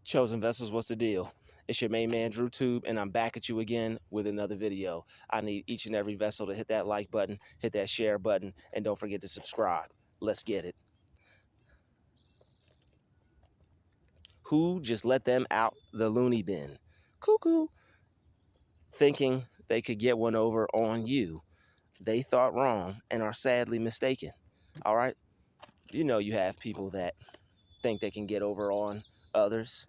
Chosen Vessels, what's the deal? It's your main man, Druuill, and I'm back at you again with another video. I need each and every vessel to hit that like button, hit that share button, and don't forget to subscribe. Let's get it. Who just let them out the loony bin? Cuckoo. Thinking they could get one over on you. They thought wrong and are sadly mistaken. All right? You know you have people that think they can get over on others.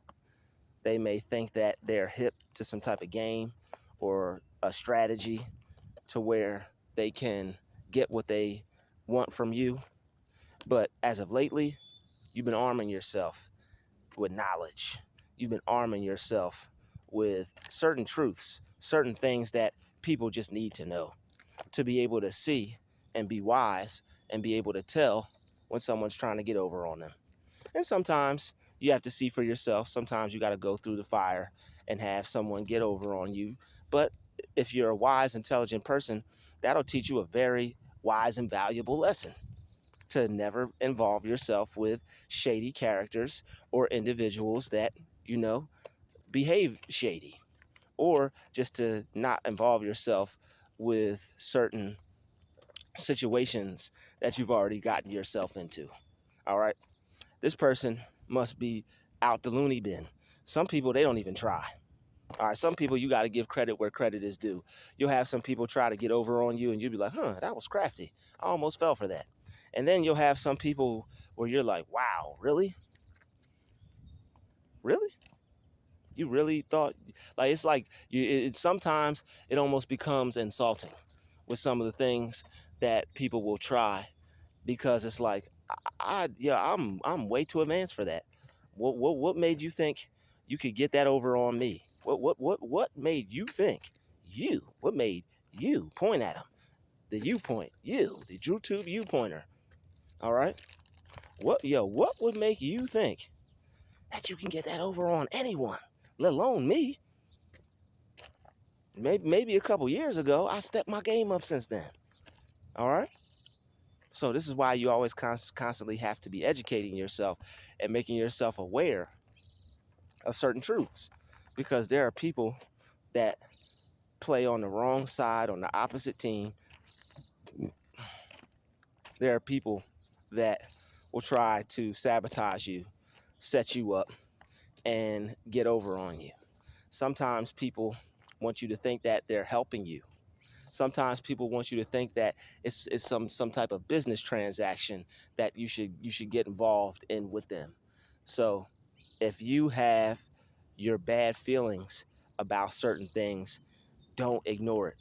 They may think that they're hip to some type of game or a strategy to where they can get what they want from you. But as of lately, you've been arming yourself with knowledge. You've been arming yourself with certain truths, certain things that people just need to know to be able to see and be wise and be able to tell when someone's trying to get over on them. And sometimes you have to see for yourself. Sometimes you got to go through the fire and have someone get over on you. But if you're a wise, intelligent person, that'll teach you a very wise and valuable lesson to never involve yourself with shady characters or individuals that, behave shady, or just to not involve yourself with certain situations that you've already gotten yourself into. All right. This person must be out the loony bin. Some people, they don't even try. All right, some people, you got to give credit where credit is due. You'll have some people try to get over on you and you'll be like, that was crafty. I almost fell for that. And then you'll have some people where you're like, wow, really? Really? You really thought, like, it's like, sometimes it almost becomes insulting with some of the things that people will try, because it's like, I'm way too advanced for that. What made you think you could get that over on me? What made you think what made you point at him? The you point, the Druuill you pointer. All right. What would make you think that you can get that over on anyone, let alone me? Maybe a couple years ago, I stepped my game up since then. All right. So this is why you always constantly have to be educating yourself and making yourself aware of certain truths, because there are people that play on the wrong side, on the opposite team. There are people that will try to sabotage you, set you up, and get over on you. Sometimes people want you to think that they're helping you. Sometimes people want you to think that it's some type of business transaction that you should get involved in with them. So if you have your bad feelings about certain things, don't ignore it.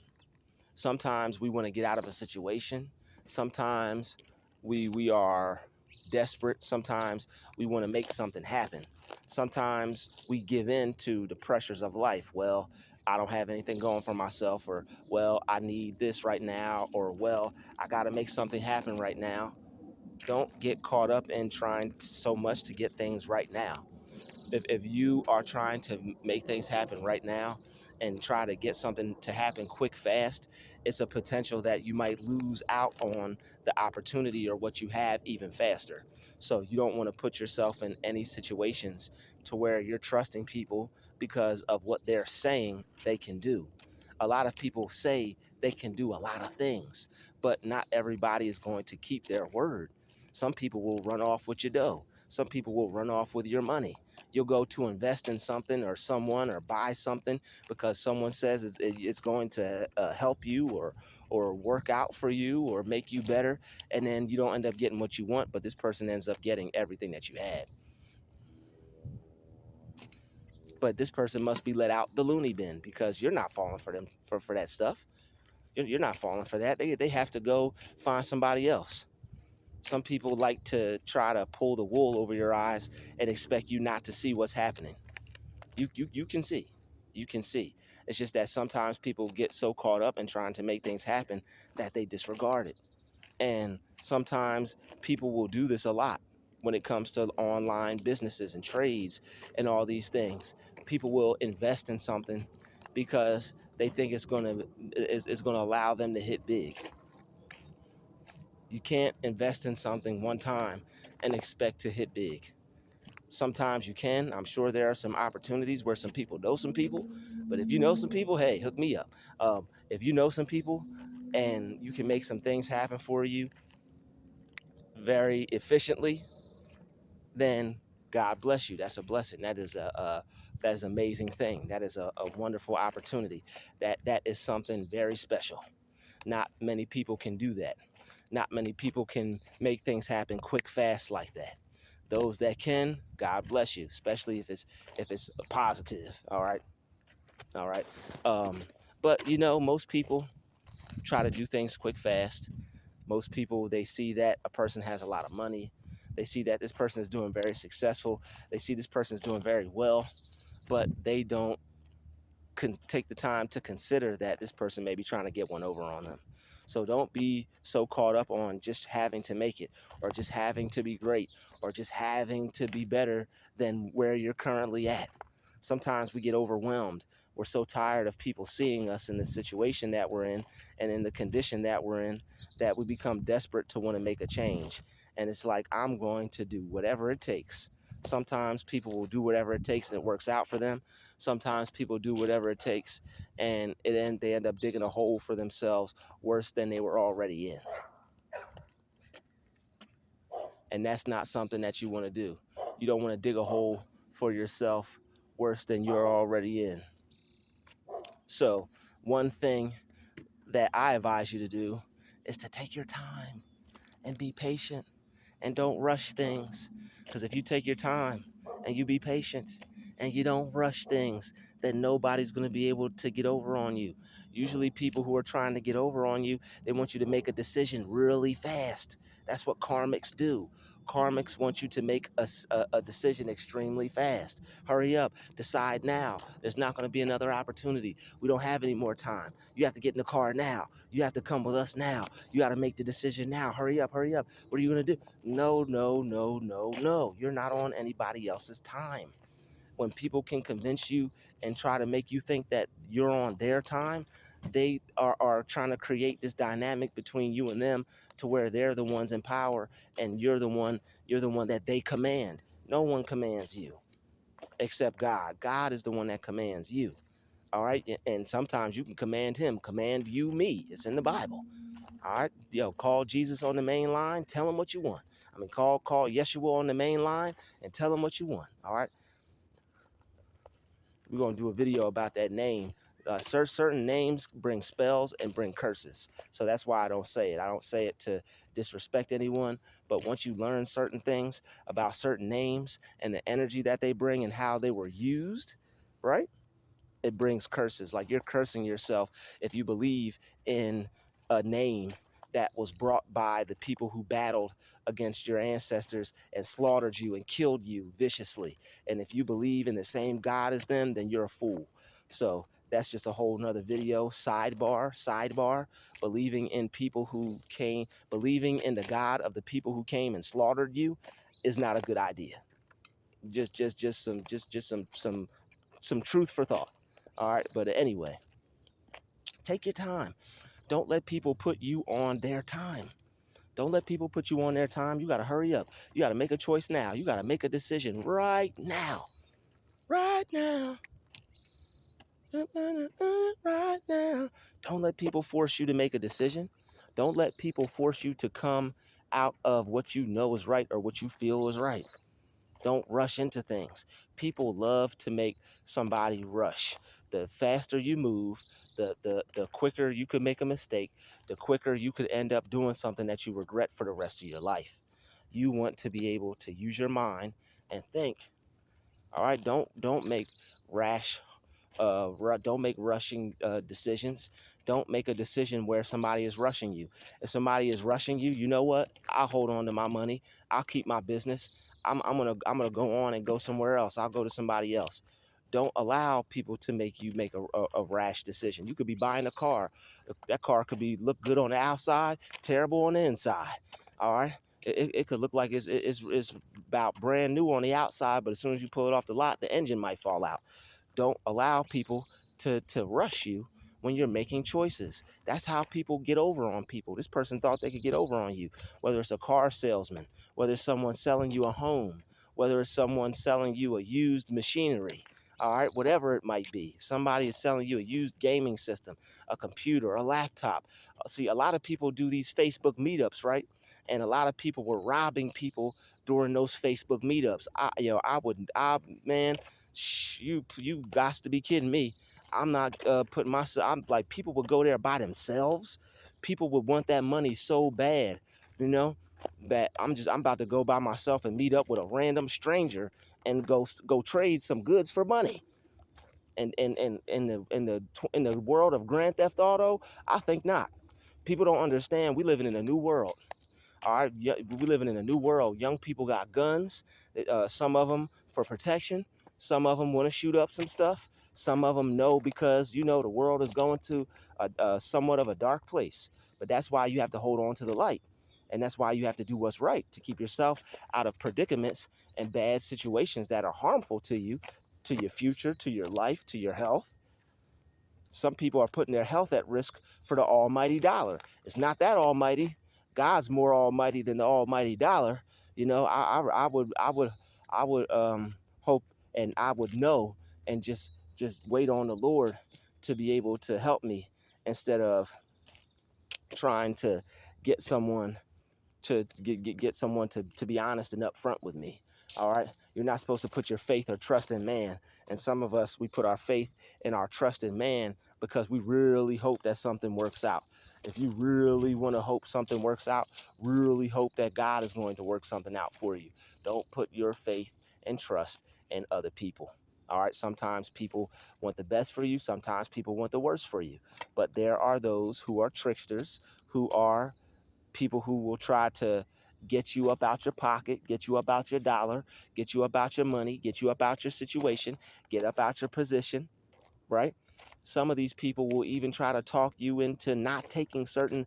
Sometimes we want to get out of a situation. Sometimes we are desperate. Sometimes we want to make something happen. Sometimes we give in to the pressures of life. Well, I don't have anything going for myself, or, well, I need this right now, or, well, I got to make something happen right now. Don't get caught up in trying so much to get things right now. If you are trying to make things happen right now and try to get something to happen quick, fast, it's a potential that you might lose out on the opportunity or what you have even faster. So you don't want to put yourself in any situations to where you're trusting people because of what they're saying they can do. A lot of people say they can do a lot of things, but not everybody is going to keep their word. Some people will run off with your dough. Some people will run off with your money. You'll go to invest in something or someone, or buy something because someone says it's going to help you or work out for you or make you better, and then you don't end up getting what you want, but this person ends up getting everything that you had. But this person must be let out the loony bin, because you're not falling for them for that stuff. You're not falling for that. They have to go find somebody else. Some people like to try to pull the wool over your eyes and expect you not to see what's happening. You can see. You can see. It's just that sometimes people get so caught up in trying to make things happen that they disregard it. And sometimes people will do this a lot when it comes to online businesses and trades and all these things. People will invest in something because they think it's going to allow them to hit big. You can't invest in something one time and expect to hit big. Sometimes you can. I'm sure there are some opportunities where some people know some people, but if you know some people, hey, hook me up. If you know some people and you can make some things happen for you very efficiently, then God bless you. That's a blessing. That is an amazing thing. That is a wonderful opportunity. That is something very special. Not many people can do that. Not many people can make things happen quick, fast like that. Those that can, God bless you, especially if it's a positive. All right, all right. Um, but most people try to do things quick, fast. Most people, they see that a person has a lot of money. They see that this person is doing very successful. They see this person is doing very well, but they don't can take the time to consider that this person may be trying to get one over on them. So don't be so caught up on just having to make it, or just having to be great, or just having to be better than where you're currently at. Sometimes we get overwhelmed. We're so tired of people seeing us in the situation that we're in and in the condition that we're in, that we become desperate to want to make a change. And it's like, I'm going to do whatever it takes. Sometimes people will do whatever it takes and it works out for them. Sometimes people do whatever it takes and they end up digging a hole for themselves worse than they were already in. And that's not something that you want to do. You don't want to dig a hole for yourself worse than you're already in. So one thing that I advise you to do is to take your time and be patient and don't rush things. Because if you take your time and you be patient and you don't rush things, then nobody's going to be able to get over on you. Usually people who are trying to get over on you, they want you to make a decision really fast. That's what karmics do. Karmics want you to make a decision extremely fast. Hurry up, decide now. There's not going to be another opportunity. We don't have any more time. You have to get in the car now. You have to come with us now. You got to make the decision now. Hurry up, hurry up. What are you going to do? No, no, no, no, no. You're not on anybody else's time. When people can convince you and try to make you think that you're on their time, they are trying to create this dynamic between you and them to where they're the ones in power and you're the one that they command. No one commands you except God. God is the one that commands you. All right. And sometimes you can command him, command you, me. It's in the Bible. All right, call Jesus on the main line. Tell him what you want. I mean, call Yeshua on the main line and tell him what you want. All right, we're gonna do a video about that name. Certain names bring spells and bring curses, so that's why I don't say it. I don't say it to disrespect anyone. But once you learn certain things about certain names and the energy that they bring and how they were used, right? It brings curses. Like you're cursing yourself if you believe in a name that was brought by the people who battled against your ancestors and slaughtered you and killed you viciously. And if you believe in the same God as them, then you're a fool. So that's just a whole nother video. Sidebar. Believing in people who came, believing in the God of the people who came and slaughtered you is not a good idea. Some truth for thought. All right, but anyway, take your time. Don't let people put you on their time. Don't let people put you on their time. You got to hurry up. You got to make a choice now. You got to make a decision right now. Right now. Right now. Don't let people force you to make a decision. Don't let people force you to come out of what you know is right or what you feel is right. Don't rush into things. People love to make somebody rush. The faster you move, the quicker you could make a mistake, the quicker you could end up doing something that you regret for the rest of your life. You want to be able to use your mind and think. All right, don't make rash don't make rushing decisions. Don't make a decision where somebody is rushing you. If somebody is rushing you, you know what? I'll hold on to my money. I'll keep my business. I'm gonna go on and go somewhere else. I'll go to somebody else. Don't allow people to make you make a rash decision. You could be buying a car. That car could be look good on the outside, terrible on the inside. All right. It could look like it's about brand new on the outside, but as soon as you pull it off the lot, the engine might fall out. Don't allow people to rush you when you're making choices. That's how people get over on people. This person thought they could get over on you, whether it's a car salesman, whether it's someone selling you a home, whether it's someone selling you a used machinery, all right, whatever it might be. Somebody is selling you a used gaming system, a computer, a laptop. See, a lot of people do these Facebook meetups, right? And a lot of people were robbing people during those Facebook meetups. Man, you got to be kidding me. I'm not putting myself. I'm like, people would go there by themselves. People would want that money so bad, you know, that I'm about to go by myself and meet up with a random stranger and go trade some goods for money. And in the world of Grand Theft Auto, I think not. People don't understand. We living in a new world. All right, we living in a new world. Young people got guns. Some of them for protection. Some of them want to shoot up some stuff. Some of them know because the world is going to a somewhat of a dark place. But that's why you have to hold on to the light, and that's why you have to do what's right to keep yourself out of predicaments and bad situations that are harmful to you, to your future, to your life, to your health. Some people are putting their health at risk for the almighty dollar. It's not that almighty. God's more almighty than the almighty dollar. I would hope, and I would know, and just wait on the Lord to be able to help me instead of trying to get someone get someone to be honest and upfront with me. All right, you're not supposed to put your faith or trust in man. And some of us, we put our faith and our trust in man because we really hope that something works out. If you really want to hope something works out, really hope that God is going to work something out for you. Don't put your faith and trust in other people. All right, sometimes people want the best for you, sometimes people want the worst for you, but there are those who are tricksters, who are people who will try to get you up out your pocket, get you up out your dollar, get you up out your money, get you up out your situation, get up out your position, right? Some of these people will even try to talk you into not taking certain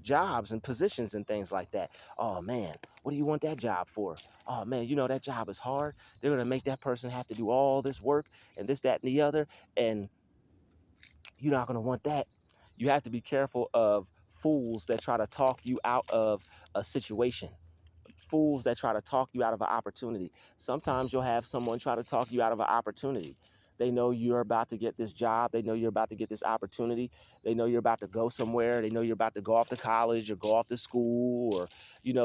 jobs and positions and things like that. Oh man, what do you want that job for? Oh man, that job is hard. They're gonna make that person have to do all this work and this, that, and the other, and you're not going to want that. You have to be careful of fools that try to talk you out of a situation, fools that try to talk you out of an opportunity. Sometimes you'll have someone try to talk you out of an opportunity. They know you're about to get this job. They know you're about to get this opportunity. They know you're about to go somewhere. They know you're about to go off to college or go off to school or,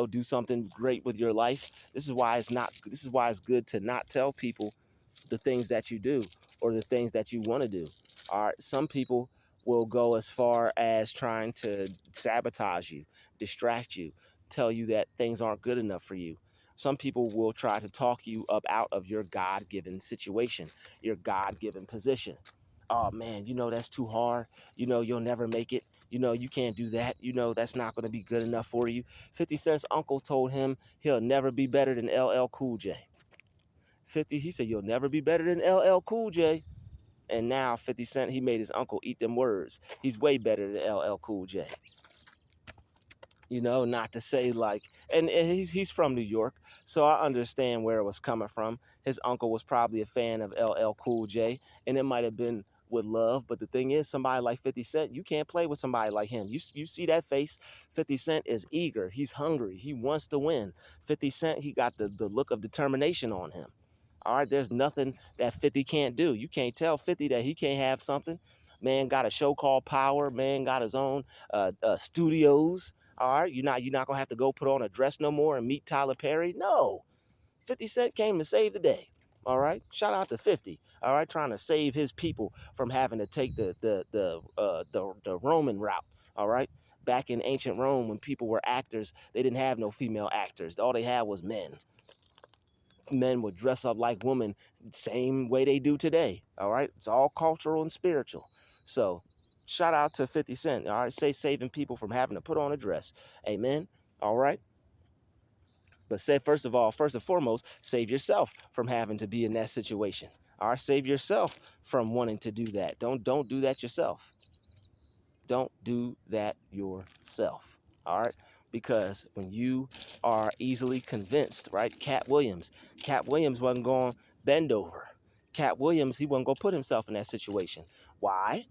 do something great with your life. This is why it's good to not tell people the things that you do or the things that you want to do. All right, some people will go as far as trying to sabotage you, distract you, tell you that things aren't good enough for you. Some people will try to talk you up out of your God-given situation, your God-given position. Oh man, that's too hard. You'll never make it. You can't do that. That's not going to be good enough for you. 50 Cent's uncle told him he'll never be better than LL Cool J. 50, he said, you'll never be better than LL Cool J. And now 50 Cent, he made his uncle eat them words. He's way better than LL Cool J. Not to say like, and he's from New York, so I understand where it was coming from. His uncle was probably a fan of LL Cool J, and it might have been with love, but the thing is, somebody like 50 Cent, you can't play with somebody like him. You see that face? 50 Cent is eager. He's hungry. He wants to win. 50 Cent, he got the look of determination on him. All right, there's nothing that 50 can't do. You can't tell 50 that he can't have something. Man got a show called Power. Man got his own studios. All right, you're not gonna have to go put on a dress no more and meet Tyler Perry. No, 50 Cent came to save the day. All right, shout out to 50. All right, trying to save his people from having to take the Roman route. All right, back in ancient Rome when people were actors, they didn't have no female actors. All they had was men. Men would dress up like women, same way they do today. All right, it's all cultural and spiritual. So shout out to 50 Cent. All right, saving people from having to put on a dress. Amen. All right, but say first and foremost, save yourself from having to be in that situation. All right, save yourself from wanting to do that. Don't do that yourself. Don't do that yourself. All right, because when you are easily convinced, right? Cat Williams wasn't going to bend over. Cat Williams, he wasn't going to put himself in that situation. Why?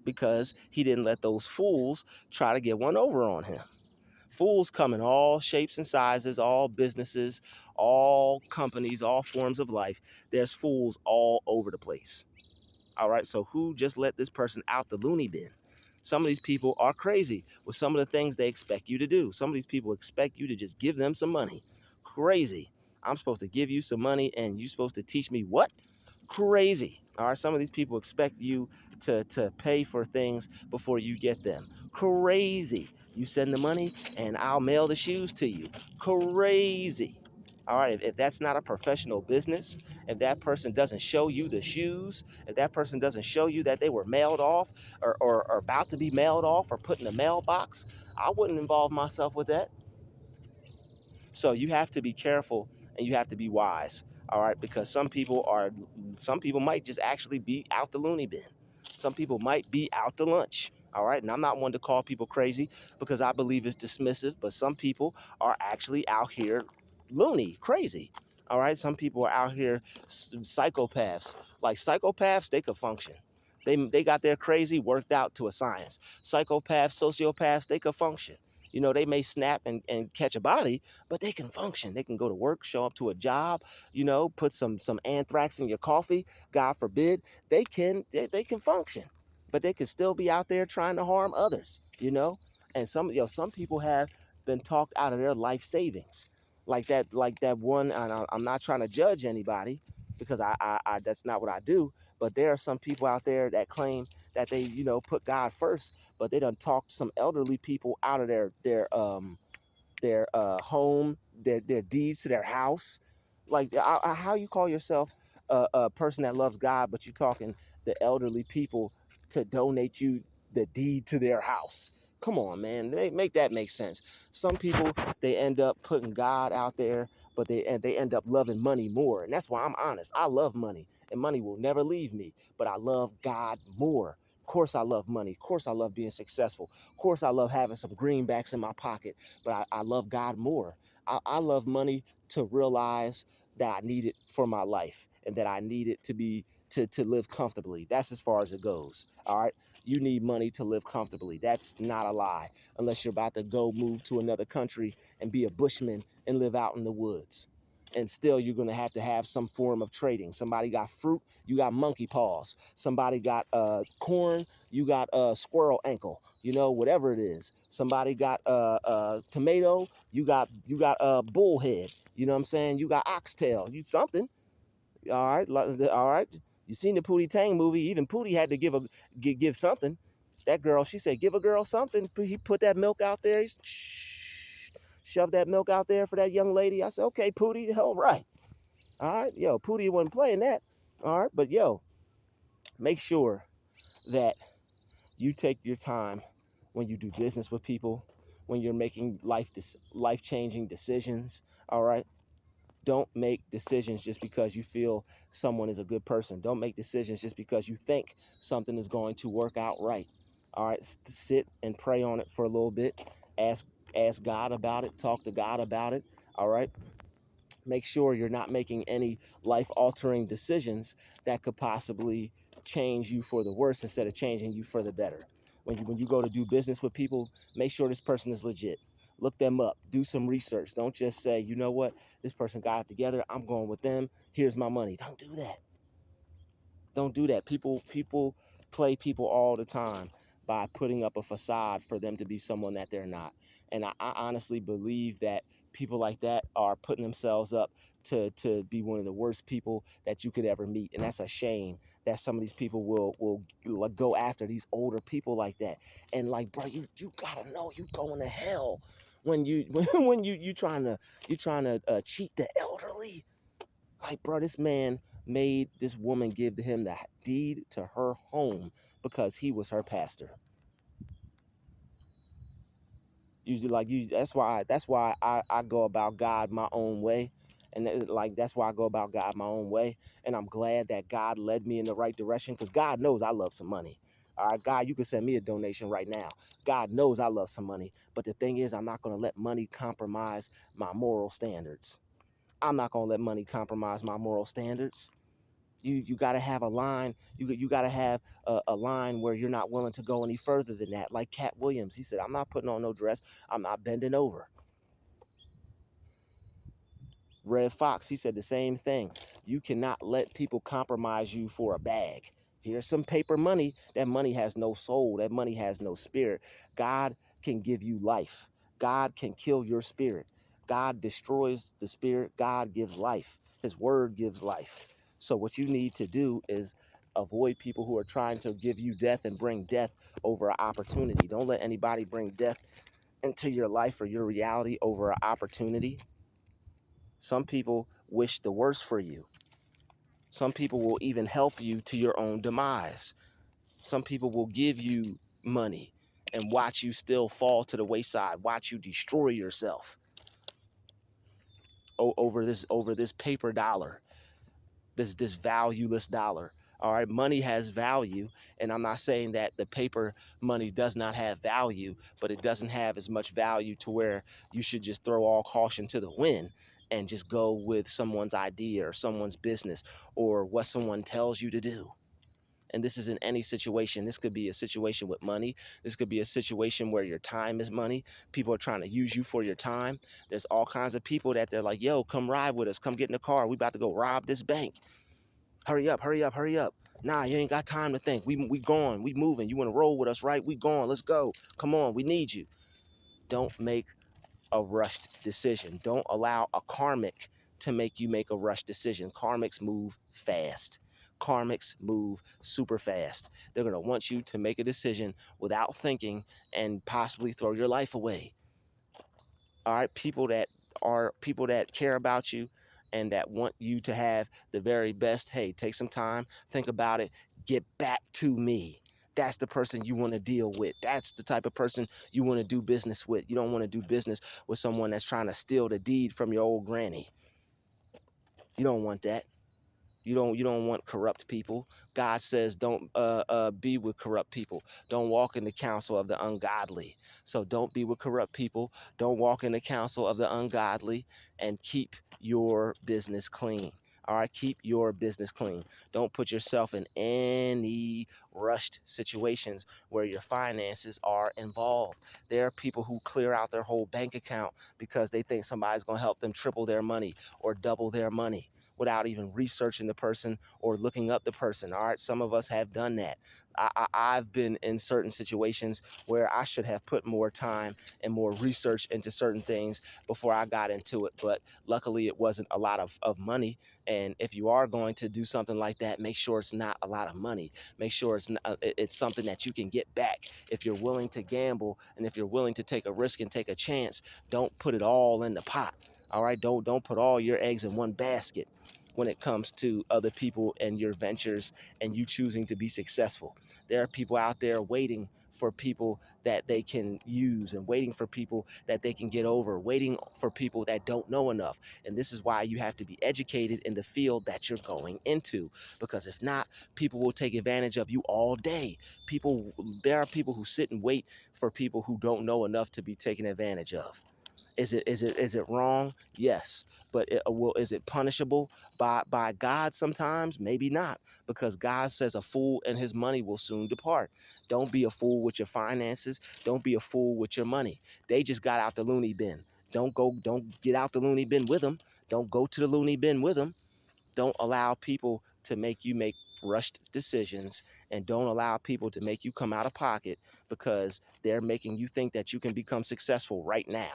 Because he didn't let those fools try to get one over on him. Fools come in all shapes and sizes, all businesses, all companies, all forms of life. There's fools all over the place. All right, so who just let this person out the loony bin? Some of these people are crazy with some of the things they expect you to do. Some of these people expect you to just give them some money. Crazy. I'm supposed to give you some money and you're supposed to teach me what? Crazy. All right, some of these people expect you to pay for things before you get them. Crazy. You send the money and I'll mail the shoes to you. Crazy. All right, if that's not a professional business, if that person doesn't show you the shoes, if that person doesn't show you that they were mailed off or about to be mailed off or put in the mailbox, I wouldn't involve myself with that. So you have to be careful and you have to be wise, all right? Because some people might just actually be out the loony bin. Some people might be out to lunch, all right? And I'm not one to call people crazy because I believe it's dismissive, but some people are actually out here loony, crazy, all right? Some people are out here psychopaths. Like psychopaths, they could function. They got their crazy worked out to a science. Psychopaths, sociopaths, they could function. You know, they may snap and catch a body, but they can function. They can go to work, show up to a job, you know, put some anthrax in your coffee. God forbid, they can function, but they can still be out there trying to harm others, you know. And some people have been talked out of their life savings, like that one. And I'm not trying to judge anybody because I that's not what I do. But there are some people out there that claim that they, you know, put God first, but they done talked some elderly people out of their home, their deeds to their house. Like, how you call yourself a person that loves God, but you talking the elderly people to donate you the deed to their house? Come on, man, make that make sense. Some people, they end up putting God out there, but they end up loving money more, and that's why I'm honest. I love money, and money will never leave me, but I love God more. Of course, I love money. Of course, I love being successful. Of course, I love having some greenbacks in my pocket, but I love God more. I love money to realize that I need it for my life and that I need it to be to live comfortably. That's as far as it goes. All right. You need money to live comfortably. That's not a lie, unless you're about to go move to another country and be a bushman and live out in the woods. And still, you're going to have some form of trading. Somebody got fruit, you got monkey paws. Somebody got corn, you got squirrel ankle. You know, whatever it is. Somebody got tomato, you got bullhead. You know what I'm saying? You got oxtail. You something. All right, all right. You seen the Pootie Tang movie? Even Pootie had to give something. That girl, she said, give a girl something. He put that milk out there. He shoved that milk out there for that young lady. I said, okay, Pootie, hell right. All right, yo, Pootie wasn't playing that. All right, but yo, make sure that you take your time when you do business with people, when you're making life-changing decisions. All right. Don't make decisions just because you feel someone is a good person. Don't make decisions just because you think something is going to work out right. All right, sit and pray on it for a little bit. Ask God about it. Talk to God about it. All right. Make sure you're not making any life-altering decisions that could possibly change you for the worse instead of changing you for the better. When you go to do business with people, make sure this person is legit. Look them up. Do some research. Don't just say, you know what, this person got it together. I'm going with them. Here's my money. Don't do that. Don't do that. People play people all the time by putting up a facade for them to be someone that they're not. And I honestly believe that people like that are putting themselves up to be one of the worst people that you could ever meet. And that's a shame that some of these people will like, go after these older people like that. And like, bro, you gotta know you going to hell when you trying to cheat the elderly. Like, bro, this man made this woman give to him the deed to her home because he was her pastor. That's why I go about God my own way. And that's why I go about God my own way. And I'm glad that God led me in the right direction because God knows I love some money. All right, God, you can send me a donation right now. God knows I love some money. But the thing is, I'm not going to let money compromise my moral standards. I'm not going to let money compromise my moral standards. You got to have a line. You got to have a line where you're not willing to go any further than that. Like Cat Williams, he said, I'm not putting on no dress. I'm not bending over. Red Fox, he said the same thing. You cannot let people compromise you for a bag. Here's some paper money. That money has no soul. That money has no spirit. God can give you life. God can kill your spirit. God destroys the spirit. God gives life. His word gives life. So what you need to do is avoid people who are trying to give you death and bring death over an opportunity. Don't let anybody bring death into your life or your reality over an opportunity. Some people wish the worst for you. Some people will even help you to your own demise. Some people will give you money and watch you still fall to the wayside, watch you destroy yourself over this paper dollar, this valueless dollar. All right, money has value, and I'm not saying that the paper money does not have value, but it doesn't have as much value to where you should just throw all caution to the wind and just go with someone's idea or someone's business or what someone tells you to do. And this is in any situation. This could be a situation with money. This could be a situation where your time is money. People are trying to use you for your time. There's all kinds of people that they're like, yo, come ride with us. Come get in the car. We about to go rob this bank. Hurry up, hurry up, hurry up. Nah, you ain't got time to think. We gone. We moving. You want to roll with us, right? We gone. Let's go. Come on. We need you. Don't make a rushed decision. Don't allow a karmic to make you make a rushed decision. Karmics move fast. Karmics move super fast. They're going to want you to make a decision without thinking and possibly throw your life away. All right, people that care about you and that want you to have the very best. Hey, take some time, think about it, get back to me. That's the person you want to deal with. That's the type of person you want to do business with. You don't want to do business with someone that's trying to steal the deed from your old granny. You don't want that. You don't want corrupt people. God says don't be with corrupt people. Don't walk in the counsel of the ungodly. So don't be with corrupt people. Don't walk in the counsel of the ungodly, and keep your business clean. All right, keep your business clean. Don't put yourself in any rushed situations where your finances are involved. There are people who clear out their whole bank account because they think somebody's going to help them triple their money or double their money without even researching the person or looking up the person. All right, some of us have done that. I've been in certain situations where I should have put more time and more research into certain things before I got into it. But luckily, it wasn't a lot of money. And if you are going to do something like that, make sure it's not a lot of money. Make sure it's something that you can get back. If you're willing to gamble and if you're willing to take a risk and take a chance, don't put it all in the pot. All right, don't put all your eggs in one basket when it comes to other people and your ventures and you choosing to be successful. There are people out there waiting for people that they can use and waiting for people that they can get over, waiting for people that don't know enough. And this is why you have to be educated in the field that you're going into, because if not, people will take advantage of you all day. There are people who sit and wait for people who don't know enough to be taken advantage of. Is it wrong? Yes. But is it punishable by God sometimes? Maybe not, because God says a fool and his money will soon depart. Don't be a fool with your finances. Don't be a fool with your money. They just got out the loony bin. Don't get out the loony bin with them. Don't go to the loony bin with them. Don't allow people to make you make rushed decisions, and don't allow people to make you come out of pocket because they're making you think that you can become successful right now.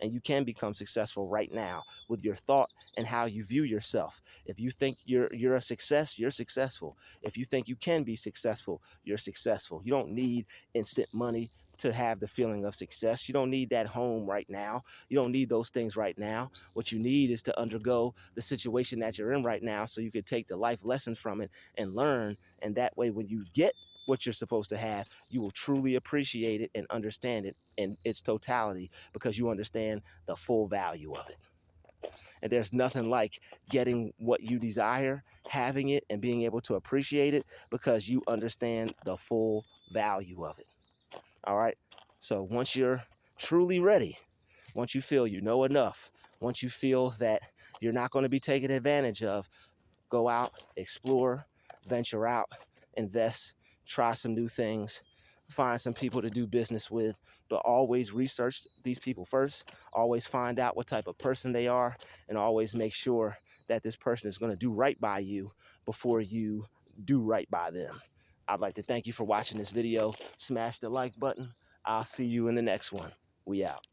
And you can become successful right now with your thought and how you view yourself. If you think you're a success, you're successful. If you think you can be successful, you're successful. You don't need instant money to have the feeling of success. You don't need that home right now. You don't need those things right now. What you need is to undergo the situation that you're in right now so you could take the life lessons from it and learn. And that way, when you get what you're supposed to have, you will truly appreciate it and understand it in its totality because you understand the full value of it. And there's nothing like getting what you desire, having it, and being able to appreciate it because you understand the full value of it. All right. So once you're truly ready, once you feel you know enough, once you feel that you're not going to be taken advantage of, Go out, explore, venture out, invest, try some new things, find some people to do business with, but always research these people first. Always find out what type of person they are, and always make sure that this person is going to do right by you before you do right by them. I'd like to thank you for watching this video. Smash the like button. I'll see you in the next one. We out.